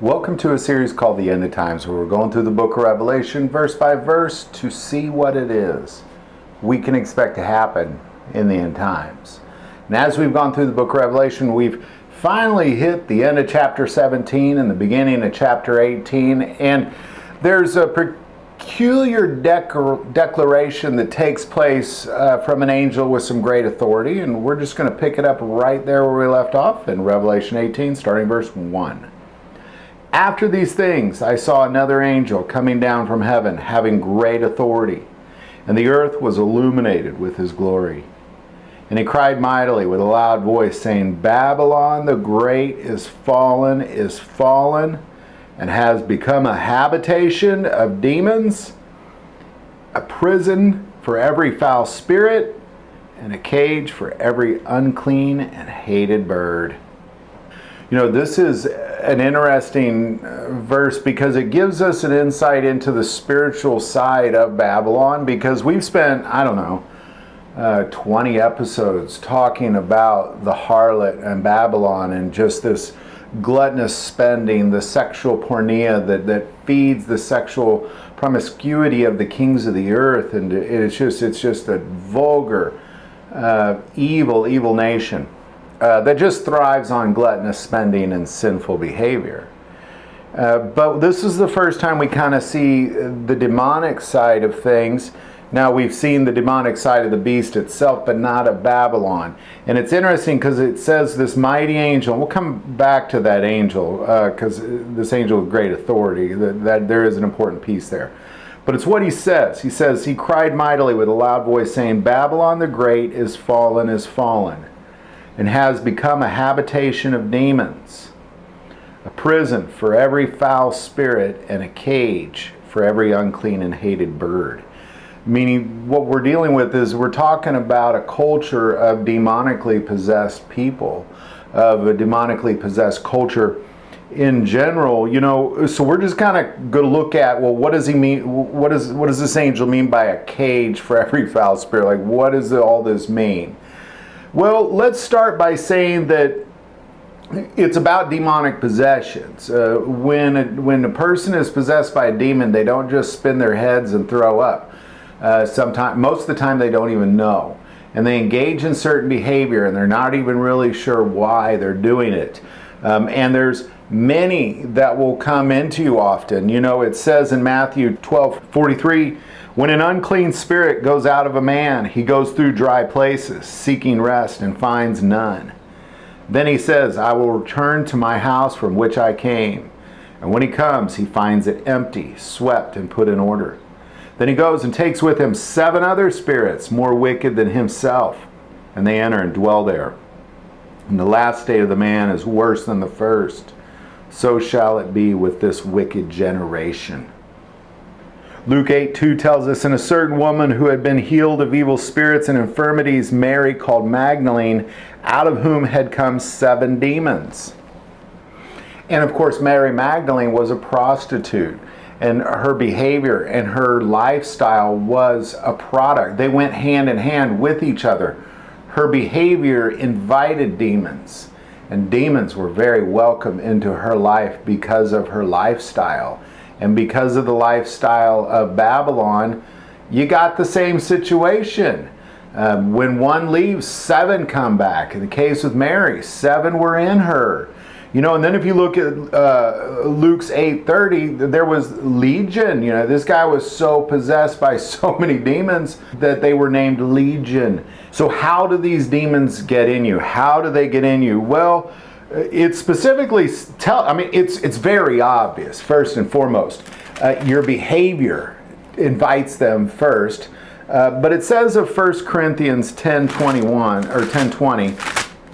Welcome to a series called The End of Times, where we're going through the book of Revelation verse by verse to see what it is we can expect to happen in the end times. And as we've gone through the book of Revelation, we've finally hit the end of chapter 17 and the beginning of chapter 18, and there's a peculiar declaration that takes place from an angel with some great authority, and we're just going to pick it up right there where we left off in Revelation 18, starting verse 1. After these things, I saw another angel coming down from heaven, having great authority, and the earth was illuminated with his glory. And he cried mightily with a loud voice, saying, Babylon the great is fallen, and has become a habitation of demons, a prison for every foul spirit, and a cage for every unclean and hated bird. You know, this is an interesting verse because it gives us an insight into the spiritual side of Babylon, because we've spent, 20 episodes talking about the harlot and Babylon and just this gluttonous spending, the sexual pornea that feeds the sexual promiscuity of the kings of the earth, and it's just a vulgar, evil nation. That just thrives on gluttonous spending and sinful behavior. But this is the first time we kind of see the demonic side of things. Now, we've seen the demonic side of the beast itself, but not of Babylon. And it's interesting because it says this mighty angel, and we'll come back to that angel, because this angel with great authority, that there is an important piece there. But it's what he says. He says, he cried mightily with a loud voice, saying, Babylon the great is fallen, and has become a habitation of demons, a prison for every foul spirit, and a cage for every unclean and hated bird. Meaning, what we're dealing with is we're talking about a culture of demonically possessed people, of a demonically possessed culture in general. You know, so we're just kind of going to look at, well, what does he mean? What does this angel mean by a cage for every foul spirit? Like, what does all this mean? Well, let's start by saying that it's about demonic possessions. When a person is possessed by a demon, they don't just spin their heads and throw up. Most of the time they don't even know. And they engage in certain behavior and they're not even really sure why they're doing it. And there's many that will come into you often. You know, it says in Matthew 12:43, when an unclean spirit goes out of a man, he goes through dry places, seeking rest, and finds none. Then he says, I will return to my house from which I came. And when he comes, he finds it empty, swept, and put in order. Then he goes and takes with him 7 other spirits, more wicked than himself, and they enter and dwell there. And the last state of the man is worse than the first. So shall it be with this wicked generation. Luke 8:2 tells us, and a certain woman who had been healed of evil spirits and infirmities, Mary called Magdalene, out of whom had come 7 demons. And of course, Mary Magdalene was a prostitute, and her behavior and her lifestyle was a product. They went hand in hand with each other. Her behavior invited demons, and demons were very welcome into her life because of her lifestyle. And because of the lifestyle of Babylon, you got the same situation. When one leaves, 7 come back. In the case with Mary, 7 were in her. You know, and then if you look at Luke's 8:30, there was Legion. You know, this guy was so possessed by so many demons that they were named Legion. So how do these demons get in you? How do they get in you? Well, it specifically it's very obvious. First and foremost, your behavior invites them first. But it says of 1 Corinthians 10:21 or 10:20,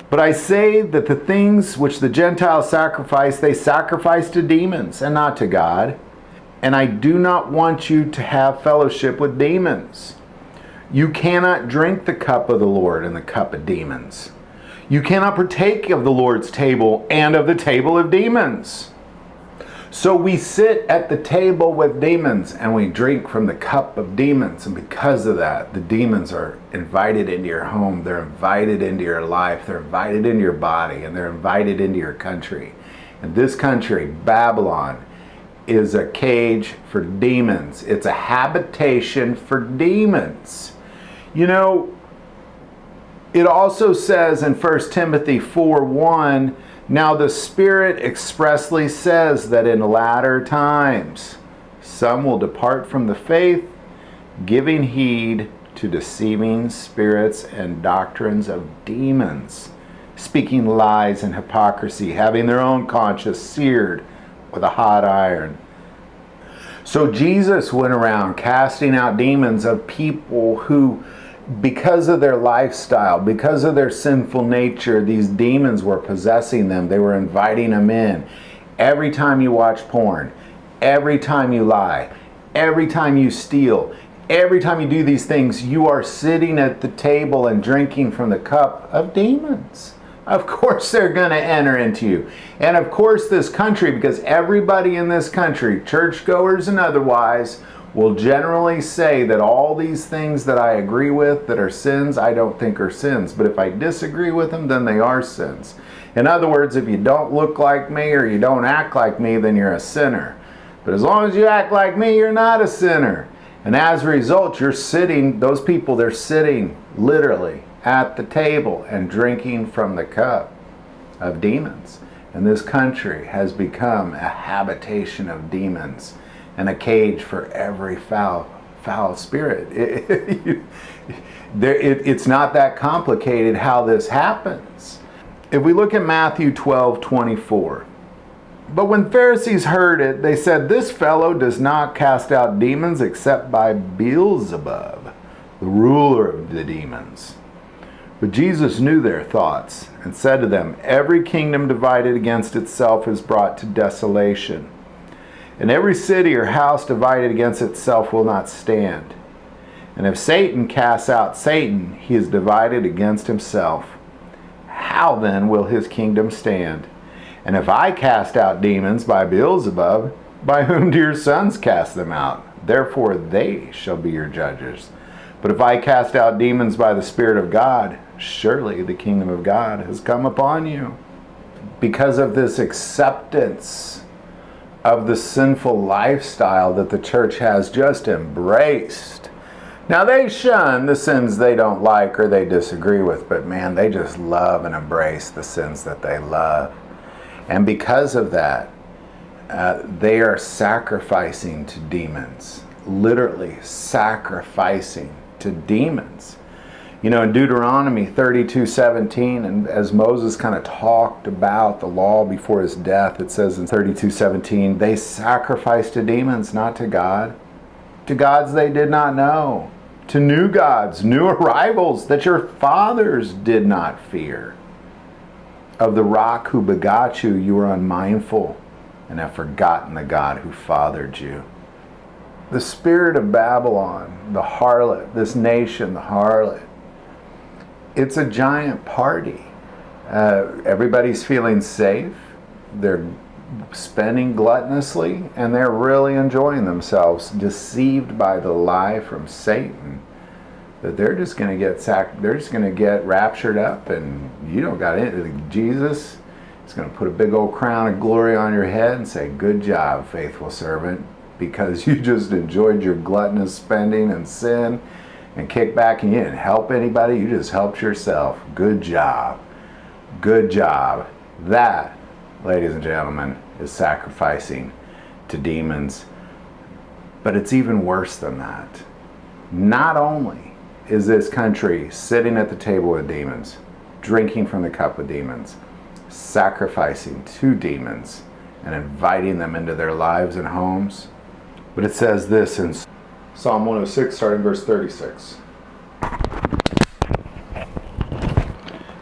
but I say that the things which the Gentiles sacrifice, they sacrifice to demons and not to God. And I do not want you to have fellowship with demons. You cannot drink the cup of the Lord and the cup of demons. You cannot partake of the Lord's table and of the table of demons. So we sit at the table with demons and we drink from the cup of demons. And because of that, the demons are invited into your home. They're invited into your life. They're invited into your body. And they're invited into your country. And this country, Babylon, is a cage for demons. It's a habitation for demons. You know, it also says in 1 Timothy 4:1, now the Spirit expressly says that in latter times some will depart from the faith, giving heed to deceiving spirits and doctrines of demons, speaking lies and hypocrisy, having their own conscience seared with a hot iron. So Jesus went around casting out demons of people who, because of their lifestyle, because of their sinful nature, these demons were possessing them. They were inviting them in. Every time you watch porn, every time you lie, every time you steal, every time you do these things, you are sitting at the table and drinking from the cup of demons. Of course they're going to enter into you. And of course this country, because everybody in this country, churchgoers and otherwise, will generally say that all these things that I agree with that are sins, I don't think are sins. But if I disagree with them, then they are sins. In other words, if you don't look like me or you don't act like me, then you're a sinner. But as long as you act like me, you're not a sinner. And as a result, you're sitting, those people, they're sitting literally at the table and drinking from the cup of demons. And this country has become a habitation of demons and a cage for every foul spirit. It's not that complicated how this happens. If we look at Matthew 12:24, but when Pharisees heard it, they said, this fellow does not cast out demons except by Beelzebub, the ruler of the demons. But Jesus knew their thoughts and said to them, every kingdom divided against itself is brought to desolation. And every city or house divided against itself will not stand. And if Satan casts out Satan, he is divided against himself. How then will his kingdom stand? And if I cast out demons by Beelzebub, by whom do your sons cast them out? Therefore they shall be your judges. But if I cast out demons by the Spirit of God, surely the kingdom of God has come upon you. Because of this acceptance of the sinful lifestyle that the church has just embraced. Now they shun the sins they don't like or they disagree with, but man, they just love and embrace the sins that they love. And because of that, they are sacrificing to demons, literally sacrificing to demons. You know, in Deuteronomy 32:17, and as Moses kind of talked about the law before his death, it says in 32:17, they sacrificed to demons, not to God, to gods they did not know, to new gods, new arrivals that your fathers did not fear. Of the rock who begot you, you are unmindful and have forgotten the God who fathered you. The spirit of Babylon, the harlot, this nation, the harlot, it's a giant party. Everybody's feeling safe. They're spending gluttonously, and they're really enjoying themselves, deceived by the lie from Satan that they're just going to get they're just going to get raptured up, and you don't got it. Jesus is going to put a big old crown of glory on your head and say, "Good job, faithful servant," because you just enjoyed your gluttonous spending and sin and kick back, and you didn't help anybody. You just helped yourself. Good job. Good job. That, ladies and gentlemen, is sacrificing to demons. But it's even worse than that. Not only is this country sitting at the table with demons, drinking from the cup of demons, sacrificing to demons, and inviting them into their lives and homes, but it says this in Psalm 106, starting verse 36.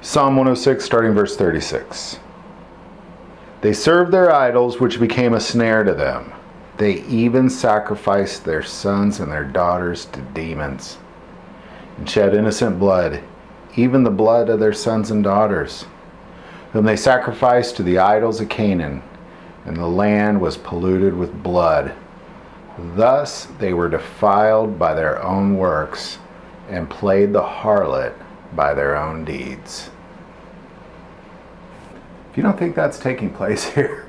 Psalm 106, starting verse 36. They served their idols, which became a snare to them. They even sacrificed their sons and their daughters to demons, and shed innocent blood, even the blood of their sons and daughters, whom they sacrificed to the idols of Canaan, and the land was polluted with blood. Thus they were defiled by their own works, and played the harlot by their own deeds. If you don't think that's taking place here,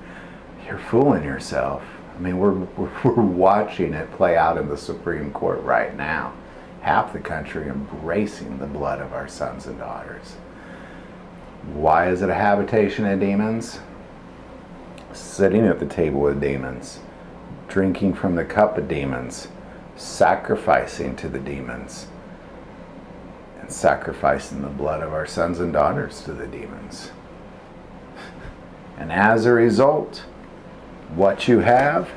you're fooling yourself. I mean, we're watching it play out in the Supreme Court right now. Half the country embracing the blood of our sons and daughters. Why is it a habitation of demons? Sitting at the table with demons, drinking from the cup of demons, sacrificing to the demons, and sacrificing the blood of our sons and daughters to the demons. And as a result, what you have,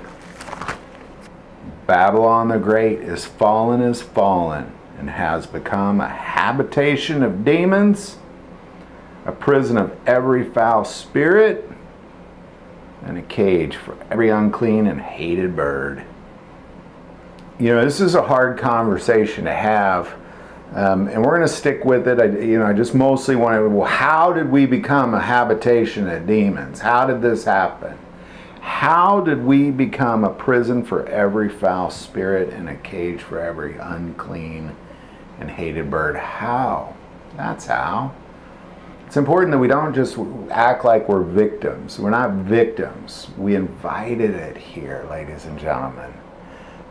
Babylon the Great is fallen and has become a habitation of demons, a prison of every foul spirit, and a cage for every unclean and hated bird. You know, this is a hard conversation to have, and we're going to stick with it. I just mostly want to, well, how did we become a habitation of demons? How did this happen? How did we become a prison for every foul spirit and a cage for every unclean and hated bird? How? That's how. It's important that we don't just act like we're victims. We're not victims. We invited it here, ladies and gentlemen.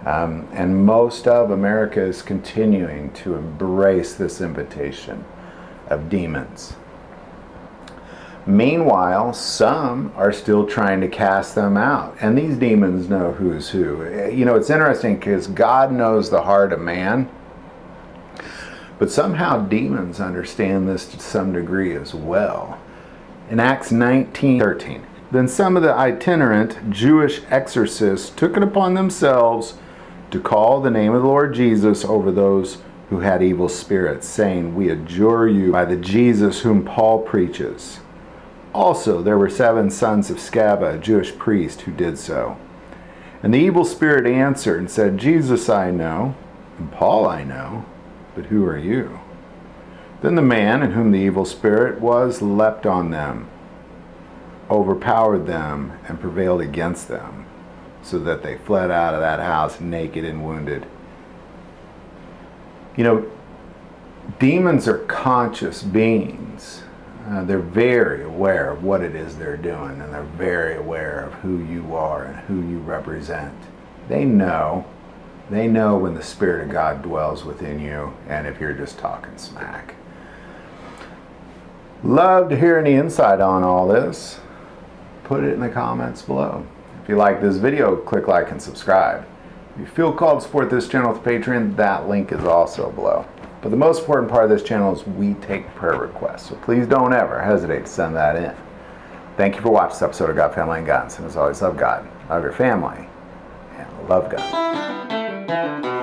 And most of America is continuing to embrace this invitation of demons. Meanwhile, some are still trying to cast them out. And these demons know who's who. You know, it's interesting because God knows the heart of man. But somehow demons understand this to some degree as well. In Acts 19:13, then some of the itinerant Jewish exorcists took it upon themselves to call the name of the Lord Jesus over those who had evil spirits, saying, we adjure you by the Jesus whom Paul preaches. Also there were 7 sons of Sceva, a Jewish priest, who did so. And the evil spirit answered and said, Jesus I know, and Paul I know, but who are you? Then the man in whom the evil spirit was leapt on them, overpowered them, and prevailed against them, so that they fled out of that house naked and wounded. You know, demons are conscious beings. They're very aware of what it is they're doing, and they're very aware of who you are and who you represent. They know when the Spirit of God dwells within you, and if you're just talking smack. Love to hear any insight on all this. Put it in the comments below. If you like this video, click like and subscribe. If you feel called to support this channel with Patreon, that link is also below. But the most important part of this channel is we take prayer requests, so please don't ever hesitate to send that in. Thank you for watching this episode of God, Family, and Guns. And as always, love God, love your family, and love God.